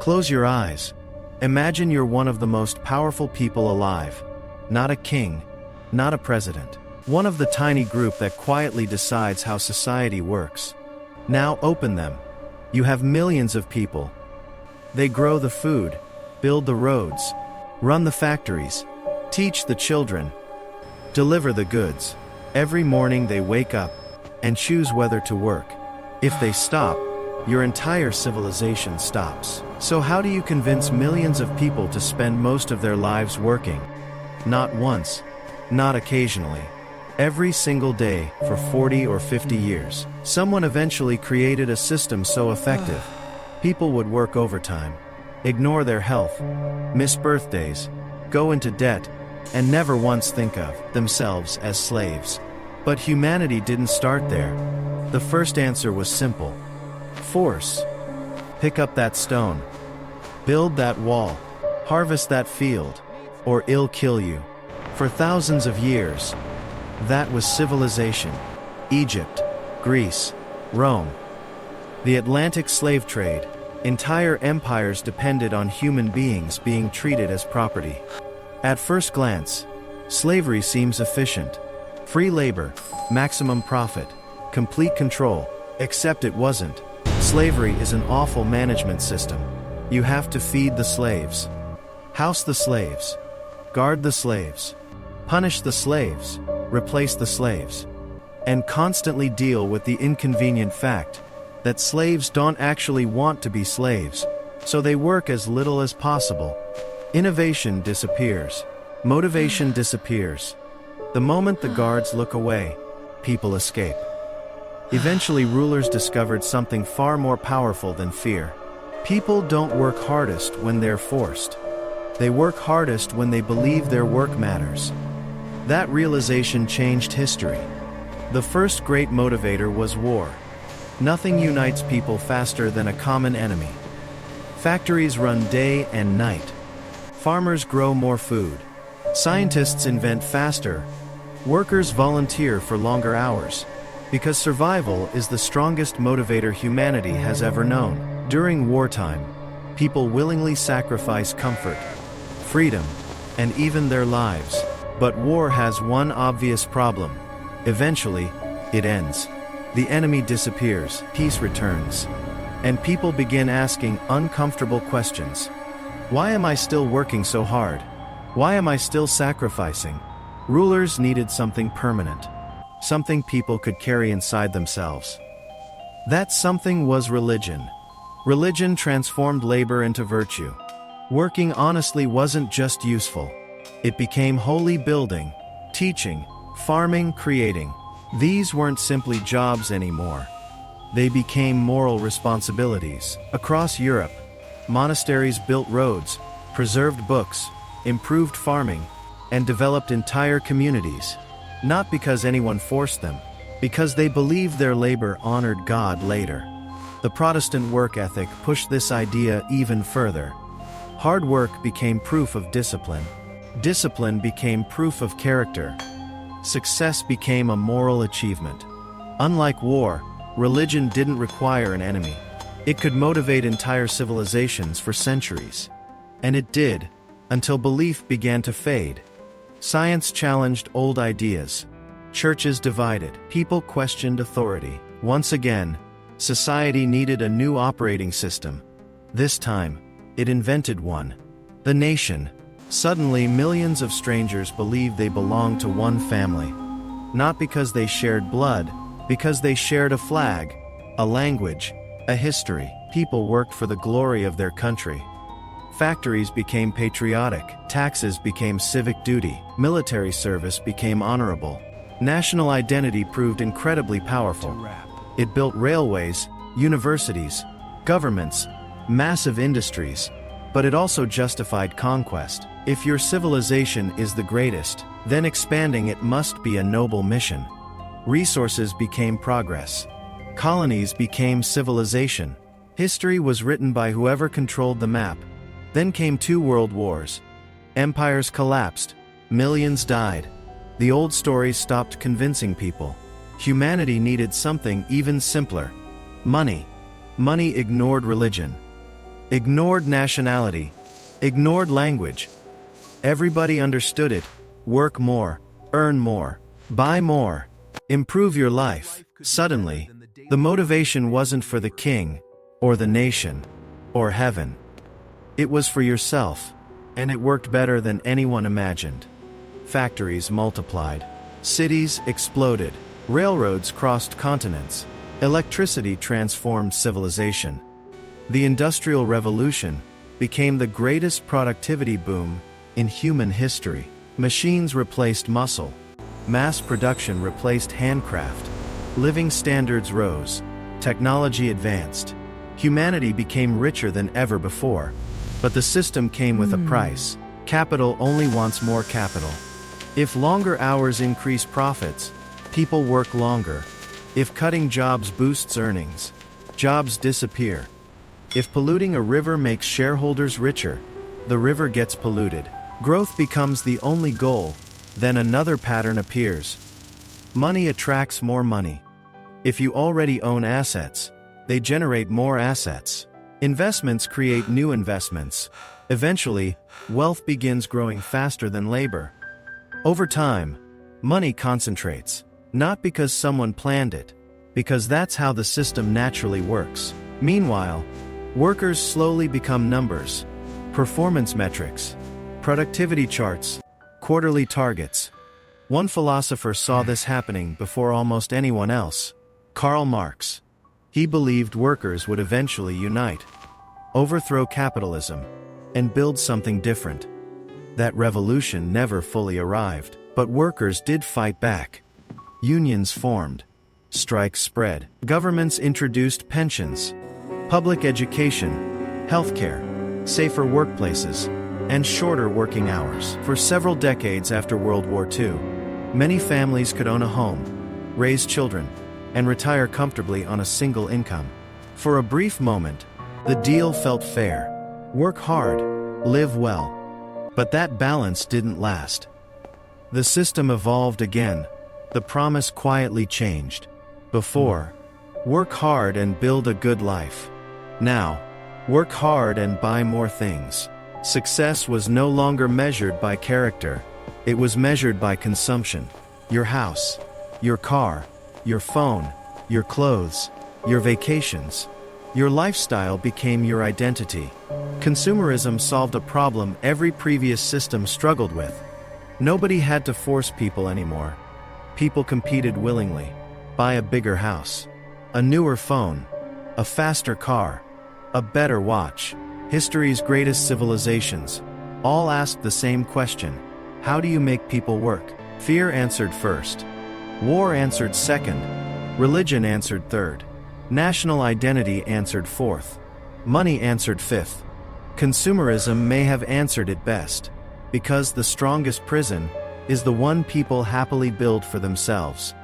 Close your eyes. Imagine you're one of the most powerful people alive. Not a king, not a president. One of the tiny group that quietly decides how society works. Now open them. You have millions of people. They grow the food, build the roads, run the factories, teach the children, deliver the goods. Every morning they wake up and choose whether to work. If they stop, your entire civilization stops. So how do you convince millions of people to spend most of their lives working? Not once, not occasionally. Every single day for 40 or 50 years. Someone eventually created a system so effective. People would work overtime, ignore their health, miss birthdays, go into debt, and never once think of themselves as slaves. But humanity didn't start there. The first answer was simple. Force. Pick up that stone. Build that wall. Harvest that field. Or it'll kill you. For thousands of years, that was civilization. Egypt, Greece, Rome. The Atlantic slave trade. Entire empires depended on human beings being treated as property. At first glance, slavery seems efficient. Free labor, maximum profit, complete control. Except it wasn't. Slavery is an awful management system. You have to feed the slaves, house the slaves, guard the slaves, punish the slaves, replace the slaves, and constantly deal with the inconvenient fact that slaves don't actually want to be slaves, so they work as little as possible. Innovation disappears. Motivation disappears. The moment the guards look away, people escape. Eventually, rulers discovered something far more powerful than fear. People don't work hardest when they're forced. They work hardest when they believe their work matters. That realization changed history. The first great motivator was war. Nothing unites people faster than a common enemy. Factories run day and night. Farmers grow more food. Scientists invent faster. Workers volunteer for longer hours. Because survival is the strongest motivator humanity has ever known. During wartime, people willingly sacrifice comfort, freedom, and even their lives. But war has one obvious problem. Eventually, it ends. The enemy disappears, peace returns, and people begin asking uncomfortable questions. Why am I still working so hard? Why am I still sacrificing? Rulers needed something permanent. Something people could carry inside themselves. That something was religion. Religion transformed labor into virtue. Working honestly wasn't just useful. It became holy. Building, teaching, farming, creating. These weren't simply jobs anymore. They became moral responsibilities. Across Europe, monasteries built roads, preserved books, improved farming, and developed entire communities. Not because anyone forced them, because they believed their labor honored God later. The Protestant work ethic pushed this idea even further. Hard work became proof of discipline. Discipline became proof of character. Success became a moral achievement. Unlike war, religion didn't require an enemy. It could motivate entire civilizations for centuries. And it did, until belief began to fade. Science challenged old ideas. Churches divided. People questioned authority. Once again, society needed a new operating system. This time, it invented one. The nation. Suddenly, millions of strangers believed they belonged to one family. Not because they shared blood, because they shared a flag, a language, a history. People worked for the glory of their country. Factories became patriotic, taxes became civic duty, military service became honorable. National identity proved incredibly powerful. It built railways, universities, governments, massive industries, but it also justified conquest. If your civilization is the greatest, then expanding it must be a noble mission. Resources became progress. Colonies became civilization. History was written by whoever controlled the map. Then came 2 world wars. Empires collapsed. Millions died. The old stories stopped convincing people. Humanity needed something even simpler. Money. Money ignored religion. ignored nationality, ignored language. Everybody understood it: work more, earn more, buy more, improve your life. Suddenly, the motivation wasn't for the king, or the nation, or heaven. It was for yourself, and it worked better than anyone imagined. Factories multiplied, cities exploded, railroads crossed continents, electricity transformed civilization. The Industrial Revolution became the greatest productivity boom in human history. Machines replaced muscle. Mass production replaced handcraft. Living standards rose. Technology advanced. Humanity became richer than ever before. But the system came with a price. Capital only wants more capital. If longer hours increase profits, people work longer. If cutting jobs boosts earnings, jobs disappear. If polluting a river makes shareholders richer, the river gets polluted. Growth becomes the only goal, then another pattern appears. Money attracts more money. If you already own assets, they generate more assets. Investments create new investments. Eventually, wealth begins growing faster than labor. Over time, money concentrates, not because someone planned it, because that's how the system naturally works. Meanwhile, workers slowly become numbers, performance metrics, productivity charts, quarterly targets. One philosopher saw this happening before almost anyone else: Karl Marx. He believed workers would eventually unite, overthrow capitalism, and build something different. That revolution never fully arrived, but workers did fight back. Unions formed, strikes spread, governments introduced pensions, public education, healthcare, safer workplaces, and shorter working hours. For several decades after World War II, many families could own a home, raise children, and retire comfortably on a single income. For a brief moment, the deal felt fair. Work hard, live well. But that balance didn't last. The system evolved again. The promise quietly changed. Before, work hard and build a good life. Now, work hard and buy more things. Success was no longer measured by character. It was measured by consumption. Your house, your car, your phone, your clothes, your vacations. Your lifestyle became your identity. Consumerism solved a problem every previous system struggled with. Nobody had to force people anymore. People competed willingly. Buy a bigger house, a newer phone, a faster car, a better watch. History's greatest civilizations all asked the same question: how do you make people work? Fear answered first. War answered second. Religion answered third. National identity answered fourth. Money answered fifth. Consumerism may have answered it best, because the strongest prison is the one people happily build for themselves.